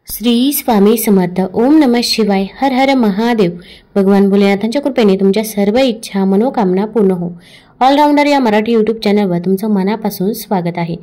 श्री स्वामी समर्थ. ओम नमः शिवाय. हर हर महादेव. भगवान भोलेनाथांच्या कृपेने तुमच्या सर्व इच्छा मनोकामना पूर्ण हो. ऑलराऊंडर या मराठी यूट्यूब चॅनलवर तुमचं मनापासून स्वागत आहे.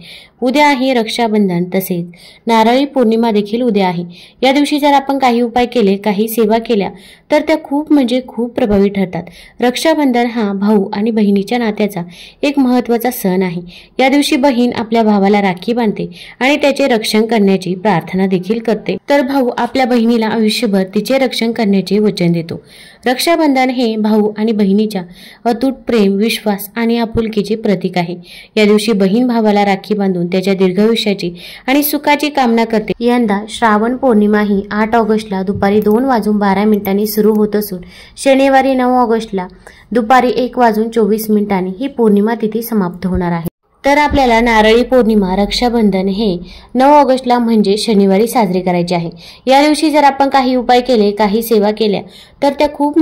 उद्या आहे रक्षाबंधन, तसेच नारळी पौर्णिमा देखील उद्या आहे. या दिवशी जर आपण काही उपाय केले, काही सेवा केल्या तर त्या खूप प्रभावी ठरतात. रक्षाबंधन हा भाऊ आणि बहिणीच्या नात्याचा एक महत्त्वाचा सण आहे. या दिवशी बहीण आपल्या भावाला राखी बांधते आणि त्याचे रक्षण करण्याची प्रार्थना देखील करते, तर भाऊ आपल्या बहिणीला आयुष्यभर तिचे रक्षण करण्याचे वचन देतो. रक्षाबंधन हे भाऊ आणि बहिणीच्या अतूट प्रेम, विश्वास आणि आपुलकीचे प्रतीक आहे. या दिवशी बहीण भावाला राखी बांधून त्याच्या दीर्घायुष्याची आणि सुखाची कामना करते. यंदा श्रावण पौर्णिमा ही 8 ऑगस्टला दुपारी 2:12 सुरू होत असून शनिवारी 9 ऑगस्टला दुपारी 1:24 ही पौर्णिमा तिथी समाप्त होणार आहे. तर आपल्याला नारळी पौर्णिमा, रक्षाबंधन हे 9 ऑगस्टला म्हणजे शनिवारी साजरे करायचे आहे. या दिवशी जर आपण काही उपाय केले, काही सेवा केल्या तर त्या खूप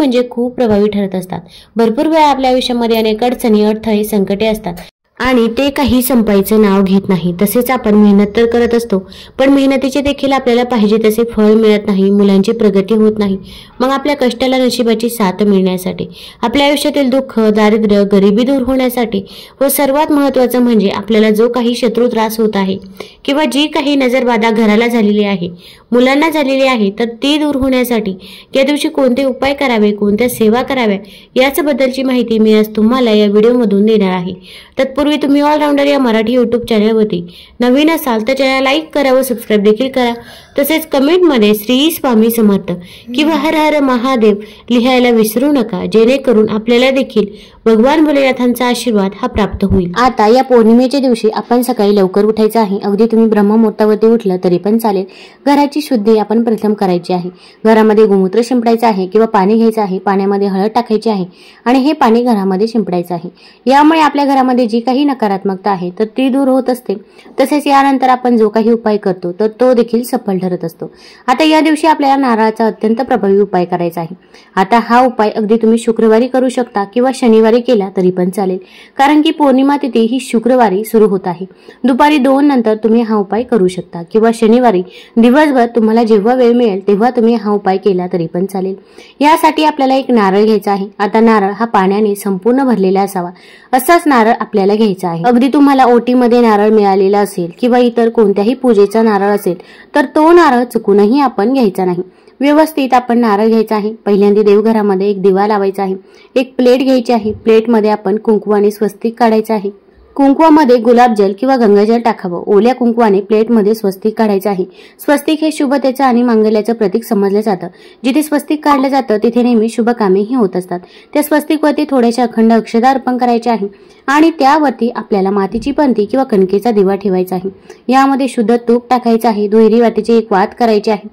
प्रभावी ठरत असतात. भरपूर वेळा आपल्या आयुष्यामध्ये अनेक अडचणी, अडथळे, संकटे असतात आणि ते काही संपायचं नाव घेत नाही. तसेच आपण मेहनत तर करत असतो, पण मेहनतीचे देखील आपल्याला पाहिजे तसे फळ मिळत नाही, मुलांची प्रगती होत नाही. मग आपल्या कष्टाला नशिबाची साथ मिळण्यासाठी, आपल्या आयुष्यातील दुःख, दारिद्र्य, गरिबी दूर होण्यासाठी व सर्वात महत्त्वाचं म्हणजे आपल्याला जो काही शत्रू त्रास होत आहे किंवा जी काही नजरबाधा घराला झालेली आहे, मुलांना झालेली आहे, तर ती दूर होण्यासाठी या दिवशी कोणते उपाय करावे, कोणत्या सेवा कराव्या याबद्दलची माहिती मी आज तुम्हाला या व्हिडिओमधून देणार आहे. तत्पूर्वी तुम्ही ऑलराऊंडर या मराठी यूट्यूब चॅनलवरती नवीन असाल तर चॅनल लाईक करा व सबस्क्राईब देखील करा. तसेच कमेंटमध्ये श्री स्वामी समर्थ किंवा हर हर महादेव लिहायला विसरू नका, जेणेकरून आपल्याला देखील भगवान भोलेनाथांचा आशीर्वाद हा प्राप्त होईल. आता या पौर्णिमेच्या दिवशी आपण सकाळी लवकर उठायचं आहे. अगदी तुम्ही ब्रह्ममुहूर्तावरती उठलं तरी पण चालेल. घराची शुद्धी आपण प्रथम करायची आहे. घरामध्ये गोमूत्र शिंपडायचं आहे किंवा पाणी घ्यायचं आहे. पाण्यामध्ये हळद टाकायची आहे आणि हे पाणी घरामध्ये शिंपडायचं आहे. यामुळे आपल्या घरामध्ये जी काही नकारात्मकता आहे तर ती दूर होत असते. तसेच यानंतर आपण जो काही उपाय करतो तर तो देखील सफल ठरत असतो. आता या दिवशी आपल्याला नारळाचा अत्यंत प्रभावी उपाय करायचा आहे. आता हा उपाय अगदी तुम्ही शुक्रवारी करू शकता किंवा शनिवारी केला तरी पण चालेल, कारण की पौर्णिमा तिथी ही शुक्रवारी सुरू होत आहे. दुपारी 2 नंतर तुम्ही हा उपाय करू शकता किंवा शनिवारी दिवसभर तुम्हाला जेव्हा वेळ मिळेल तेव्हा तुम्ही हा उपाय केला तरी पण चालेल. यासाठी आपल्याला एक नारळ घ्यायचा आहे. आता नारळ हा पाण्याने संपूर्ण भरलेला असावा, असाच नारळ आपल्याला घ्यायचा आहे. अगदी तुम्हाला ओटीमध्ये नारळ मिळालेला असेल किंवा इतर कोणत्याही पूजेचा नारळ असेल तर तो नारळ चुकूनही आपण घ्यायचा नाही. व्यवस्थित आपण नारळ घ्यायचा आहे. पहिल्यांदा देवघरामध्ये एक दिवा लावायचा आहे. एक प्लेट घ्यायची आहे. प्लेटमध्ये आपण कुंकवाने स्वस्तिक काढायचं आहे. कुंकवामध्ये गुलाबजल किंवा गंगाजल टाकावं. ओल्या कुंकवाने प्लेटमध्ये स्वस्तिक काढायचं आहे. स्वस्तिक हे शुभतेचं आणि मांगल्याचं प्रतीक समजलं जातं. जिथे स्वस्तिक काढलं जातं तिथे नेहमी शुभ कामेही होत असतात. त्या स्वस्तिकवरती थोड्याशा अखंड अक्षता अर्पण करायचे आहे आणि त्यावरती आपल्याला मातीची पंती किंवा कणकेचा दिवा ठेवायचा आहे. यामध्ये शुद्ध तूप टाकायचं आहे. दुहेरी वातीची एक वात करायची आहे.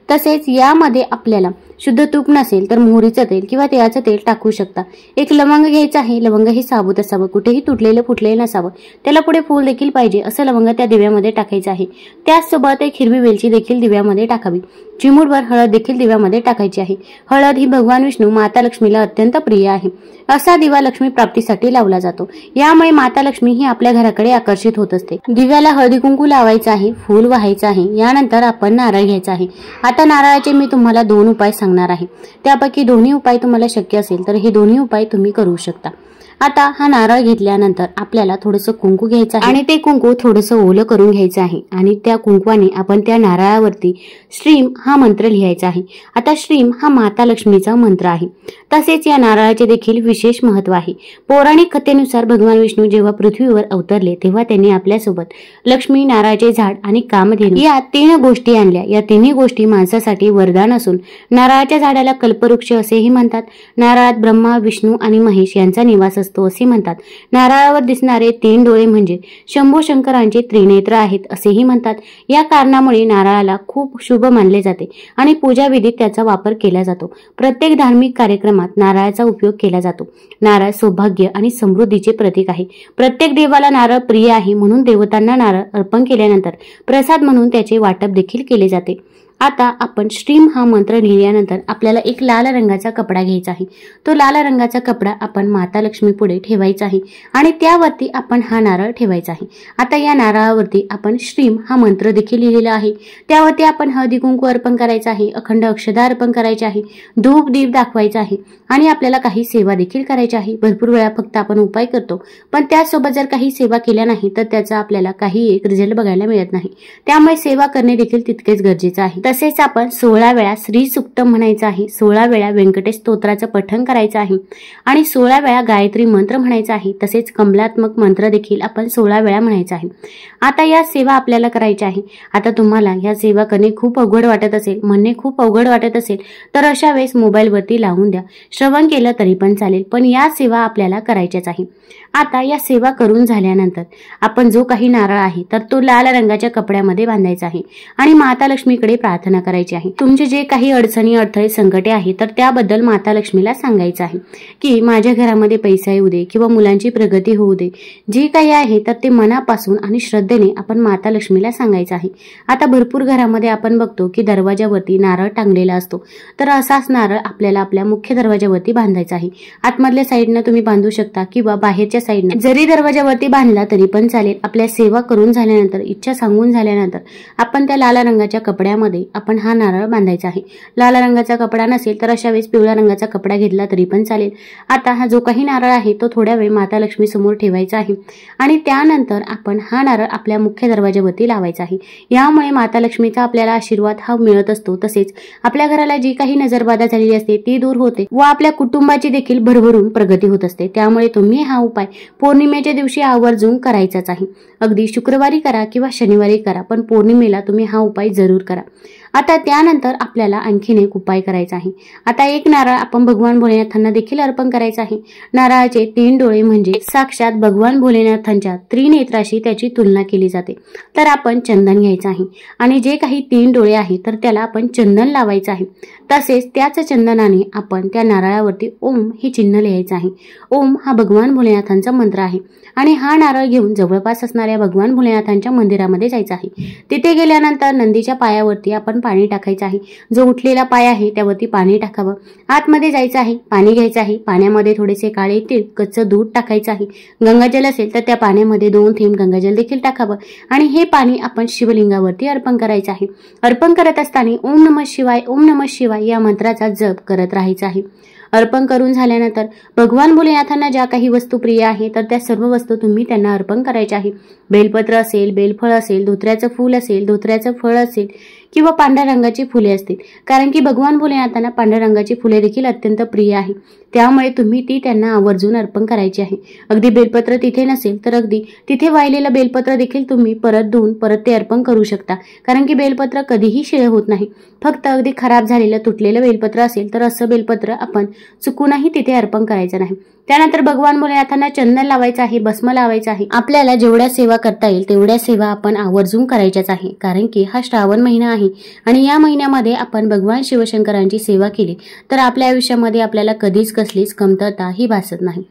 तसेच यामध्ये आपल्याला शुद्ध तूप नसेल तर मोहरीचं तेल किंवा तिळाचं तेल टाकू शकता. एक लवंग घ्यायचं आहे. लवंग हे साबूत असावं, कुठेही तुटलेलं फुटलेलं नसावं. त्याला पुढे फूल देखील पाहिजे असं लवंग त्या दिव्यामध्ये टाकायचं आहे. त्याचसोबत एक हिरवी वेलची देखील दिव्यामध्ये टाकावी. चिमूटभर हळद देखील दिव्यामध्ये टाकायची आहे. हळद ही भगवान विष्णू, माता लक्ष्मीला अत्यंत प्रिय आहे. असा दिवा लक्ष्मी प्राप्तीसाठी लावला जातो. यामुळे माता लक्ष्मी ही आपल्या घराकडे आकर्षित होत असते. दिव्याला हळदी कुंकू लावायचं आहे, फूल वाहायचं आहे. यानंतर आपण नारळ घ्यायचा आहे. आता नारळाचे मी तुम्हाला 2 उपाय सांगणार आहे. त्यापैकी दोन्ही उपाय तुम्हाला शक्य असेल तर हे दोन्ही उपाय तुम्ही करू शकता. आता हा नारळ घेतल्यानंतर आपल्याला थोडंसं कुंकू घ्यायचं आहे आणि ते कुंकू थोडंसं ओलं करून घ्यायचं आहे आणि त्या कुंकवाने आपण त्या नारळावरती श्रीम हा मंत्र लिहायचा आहे. आता श्रीम हा माता लक्ष्मीचा मंत्र आहे. तसेच या नारळाचे देखील विशेष महत्त्व आहे. पौराणिक कथेनुसार भगवान विष्णू जेव्हा पृथ्वीवर अवतरले तेव्हा त्यांनी आपल्यासोबत लक्ष्मी, नारळाचे झाड आणि कामधेनू या 3 गोष्टी आणल्या. या 3 गोष्टी माणसासाठी वरदान असून नारळाच्या झाडाला कल्पवृक्ष असेही म्हणतात. नारळात ब्रह्मा, विष्णू आणि महेश यांचा निवास असतो असे म्हणतात. नारळावर दिसणारे 3 डोळे म्हणजे शंभू शंकरांचे त्रिनेत्र आहेत असेही म्हणतात. या कारणामुळे नारळाला खूप शुभ मानले जाते आणि पूजा विधीत त्याचा वापर केला जातो. प्रत्येक धार्मिक कार्यक्रमात नारळाचा उपयोग केला जातो. नारळ सौभाग्य आणि समृद्धीचे प्रतीक आहे. प्रत्येक देवाला नारळ प्रिय आहे, म्हणून देवतांना नारळ अर्पण केल्यानंतर प्रसाद म्हणून त्याचे वाटप देखील केले जाते. आता आपण श्रीम हा मंत्र लिहिल्यानंतर आपल्याला एक लाल रंगाचा कपडा घ्यायचा आहे। तो लाल रंगाचा कपडा आपण माता लक्ष्मी पुढे ठेवायचा आहे आणि त्यावरती आपण हा नारळ ठेवायचा आहे। आता या नारळावरती आपण श्रीम हा मंत्र देखील लिहिलेला आहे। त्यावरती आपण हळदी कुंकू अर्पण करायचा आहे, अखंड अक्षता अर्पण करायचे आहे, धूप दीप दाखवायचा आहे आणि आपल्याला काही सेवा देखील करायची आहे। भरपूर वेळा फक्त आपण उपाय करतो, पण त्यासोबत जर काही सेवा केल्या नाही तर त्याचा आपल्याला काही एक रिझल्ट बघायला मिळत नाही। त्यामुळे सेवा करणे देखील तितकेच गरजेचे आहे। तसेच आपण 16 वेळा श्री सुक्त म्हणायचं आहे, 16 वेळा व्यंकटेश स्तोत्राचं पठण करायचं आहे आणि 16 वेळा गायत्री मंत्र म्हणायचा आहे। तसेच कमलात्मक मंत्र देखील आपण 16 वेळा म्हणायचा आहे। आता या सेवा आपल्याला करायच्या आहे। आता तुम्हाला या सेवा करणे खूप अवघड वाटत असेल, म्हणणे खूप अवघड वाटत असेल तर अशा वेळेस मोबाईलवरती लावून द्या, श्रवण केलं तरी पण चालेल, पण या सेवा आपल्याला करायच्याच आहे। आता या सेवा करून झाल्यानंतर आपण जो काही नारळ आहे तर तो लाल रंगाच्या कपड्यामध्ये बांधायचा आहे आणि माता लक्ष्मीकडे प्रार्थना करायची आहे। तुमचे जे काही अडचणी अडथळे संकटे आहे तर त्याबद्दल माता लक्ष्मीला सांगायचं आहे की माझ्या घरामध्ये पैसा येऊ दे किंवा मुलांची प्रगती होऊ दे, जे काही आहे तर ते मनापासून आणि श्रद्धेने आपण माता लक्ष्मीला सांगायचं आहे। आता भरपूर घरामध्ये आपण बघतो की दरवाजावरती नारळ टांगलेला असतो, तर असाच नारळ आपल्याला आपल्या मुख्य दरवाजावरती बांधायचा आहे। आतमधल्या साईडनं तुम्ही बांधू शकता किंवा बाहेरच्या साईडने जरी दरवाजावरती बांधला तरी पण चालेल। आपल्या सेवा करून झाल्यानंतर, इच्छा सांगून झाल्यानंतर आपण त्या लाल रंगाच्या कपड्यामध्ये आपण हा नारळ बांधायचा आहे। लाल रंगाचा कपडा नसेल तर अशा वेळेस पिवळ्या रंगाचा कपडा घेतला तरी पण चालेल। आता हा जो काही नारळ आहे तो थोड्या वेळ माता लक्ष्मी समोर ठेवायचा आहे आणि त्यानंतर आपण हा नारळ आपल्या मुख्य दरवाजावरती लावायचा आहे। यामुळे माता लक्ष्मीचा आपल्याला आशीर्वाद हा मिळत असतो। तसेच आपल्या घराला जी काही नजरबाधा झालेली असते ती दूर होते व आपल्या कुटुंबाची देखील भरभरून प्रगती होत असते। त्यामुळे तुम्ही हा उपाय पौर्णिमेच्या दिवशी आवर्जून करायचाच आहे। अगदी शुक्रवारी करा किंवा शनिवारी करा, पण पौर्णिमेला तुम्ही हा उपाय जरूर करा। आता त्यानंतर आपल्याला आणखीन एक उपाय करायचा आहे। आता एक नारळ आपण भगवान भोलेनाथांना देखील अर्पण करायचा आहे। नारळाचे 3 डोळे म्हणजे साक्षात भगवान भोलेनाथांच्या त्रिनेत्राशी त्याची तुलना केली जाते। तर आपण चंदन घ्यायचं आहे आणि जे काही 3 डोळे आहे तर त्याला आपण चंदन लावायचं आहे। तसेच त्याच चंदनाने आपण त्या नारळावरती ओम हे चिन्ह लिहायचं आहे। ओम हा भगवान भोलेनाथांचा मंत्र आहे आणि हा नारळ घेऊन जवळपास असणाऱ्या भगवान भोलेनाथांच्या मंदिरामध्ये जायचं आहे। तिथे गेल्यानंतर नंदीच्या पायावरती आपण पाणी टाकायचं आहे। जो उठलेला पाय आहे त्यावरती पाणी टाकावं। आतमध्ये जायचं आहे, पाणी घ्यायचं आहे, पाण्यामध्ये थोडेसे काळे तीळ, कच्चं दूध टाकायचं आहे। गंगाजल असेल तर त्या पाण्यामध्ये 2 थेंब गंगाजल देखील टाकावं आणि हे पाणी आपण शिवलिंगावरती अर्पण करायचं आहे। अर्पण करत असताना ओम नमः शिवाय, ओम नमः शिवाय या मंत्राचा जप करत राहायचा आहे। अर्पण करून झाल्यानंतर भगवान भोलेनाथांना ज्या काही वस्तू प्रिय आहे तर त्या सर्व वस्तू तुम्ही त्यांना अर्पण करायच्या आहे। बेलपत्र असेल, बेलफळ असेल, धोत्र्याचं फूल असेल, धोत्र्याचं फळ असेल किंवा पांढऱ्या रंगाची फुले असतील, कारण की भगवान भोलेनाथांना पांढऱ्या रंगाची फुले देखील अत्यंत प्रिय आहे। त्यामुळे तुम्ही ती त्यांना आवर्जून अर्पण करायची आहे। अगदी बेलपत्र तिथे नसेल तर अगदी तिथे वाहिलेलं बेलपत्र देखील तुम्ही परत धुवून परत ते अर्पण करू शकता, कारण की बेलपत्र कधीही शिळे होत नाही। फक्त अगदी खराब झालेलं तुटलेलं बेलपत्र असेल तर असं बेलपत्र आपण चुकूनही तिथे अर्पण करायचं नाही। त्यानंतर भगवान भोलेनाथांना चंदन लावायचं आहे, भस्म लावायचं आहे। आपल्याला जेवढ्या सेवा करता येईल तेवढ्या सेवा आपण आवर्जून करायच्याच आहे, कारण की हा श्रावण महिना आहे आणि या महिन्यामध्ये आपण भगवान शिवशंकरांची सेवा केली तर आपल्या आयुष्यामध्ये आपल्याला कधीच कसलीच कमतरता ही भासत नाही।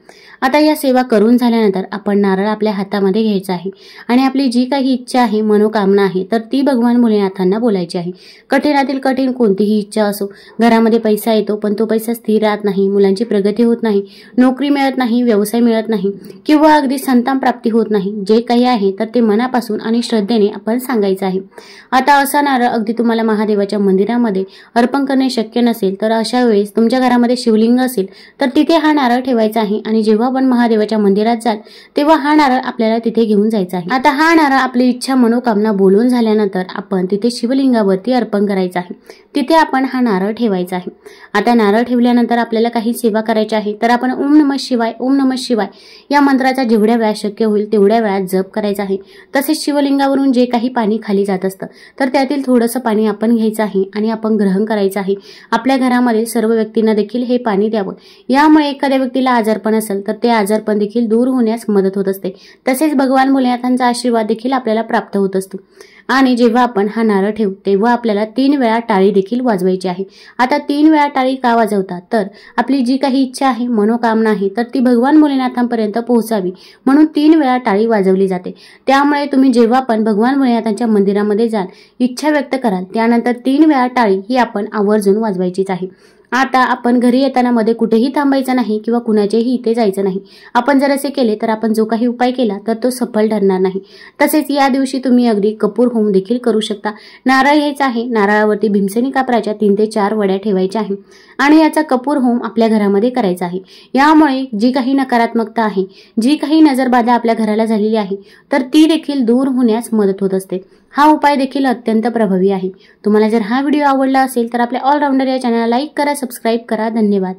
आता या सेवा करून झाल्यानंतर आपण नारळ आपल्या हातामध्ये घ्यायचा आहे आणि आपली जी काही इच्छा आहे, मनोकामना आहे तर ती भगवान भोलेनाथांना बोलायची आहे। कठीणातील कठीण कोणतीही इच्छा असो, घरामध्ये पैसा येतो पण तो पैसा स्थिर राहत नाही, मुलांची प्रगती होत नाही, नोकरी मिळत नाही, व्यवसाय मिळत नाही किंवा अगदी संतान प्राप्ती होत नाही, जे काही आहे तर ते मनापासून आणि श्रद्धेने आपण सांगायचं आहे। आता असा नारळ अगदी तुम्हाला महादेवाच्या मंदिरामध्ये अर्पण करणे शक्य नसेल तर अशा वेळेस तुमच्या घरामध्ये शिवलिंग असेल तर तिथे हा नारळ ठेवायचा आहे आणि जेव्हा आपण महादेवाच्या मंदिरात जाल तेव्हा हा नारळ आपल्याला तिथे घेऊन जायचा आहे। आता हा नारळ आपली इच्छा मनोकामना बोलून झाल्यानंतर आपण तिथे शिवलिंगावरती अर्पण करायचं आहे। तिथे आपण हा नारळ ठेवायचा आहे। आता नारळ ठेवल्यानंतर आपल्याला काही सेवा करायची आहे तर आपण ओम नमः शिवाय, ओम नमः शिवाय या मंत्राचा जेवढ्या वेळा शक्य होईल तेवढ्या वेळा जप करायचा आहे। तसेच शिवलिंगावरून जे काही पाणी खाली जात असतं तर त्यातील थोडंसं पाणी आपण घ्यायचं आहे आणि आपण ग्रहण करायचं आहे। आपल्या घरामध्ये सर्व व्यक्तींना देखील हे पाणी द्यावं। यामुळे एखाद्या व्यक्तीला आजारपण असेल तर ते आजारपण देखील दूर होण्यास मदत होत असते। तसेच भगवान भोलेनाथांचा आशीर्वाद देखील आपल्याला प्राप्त होत असतो। आणि जेव्हा आपण हा नारळ ठेवू तेव्हा आपल्याला 3 वेळा टाळी देखील वाजवायची आहे। आता 3 वेळा टाळी का वाजवतात तर आपली जी काही इच्छा आहे, मनोकामना आहे तर ती भगवान भोलेनाथांपर्यंत पोहोचावी म्हणून 3 वेळा टाळी वाजवली जाते। त्यामुळे तुम्ही जेव्हा पण भगवान भोलेनाथांच्या मंदिरामध्ये जाल, इच्छा व्यक्त कराल, त्यानंतर 3 वेळा टाळी ही आपण आवर्जून वाजवायचीच आहे। आता आपण घरी येताना मध्ये कुठेही थांबायचं नाही किंवा कुणाच्याही इथे जायचं नाही। आपण जर असे केले तर आपण जो काही उपाय केला तर तो सफल ठरणार नाही। तसेच या दिवशी तुम्ही अगदी कपूर होम देखील करू शकता। नारळ घ्यायचा आहे, नारळावरती भीमसेनी कापराच्या 3 ते 4 वड्या ठेवायच्या आहे आणि याचा कपूर होम आपल्या घरामध्ये करायचा आहे। यामुळे जी काही नकारात्मकता आहे, जी काही नजरबाधा आपल्या घराला झालेली आहे तर ती देखील दूर होण्यास मदत होत असते। हा उपाय देखील अत्यंत प्रभावी आहे। तुम्हाला जर हा व्हिडिओ आवडला असेल तर आपल्या ऑलराऊंडर या चॅनलला लाईक करा, सबस्क्राईब करा। धन्यवाद।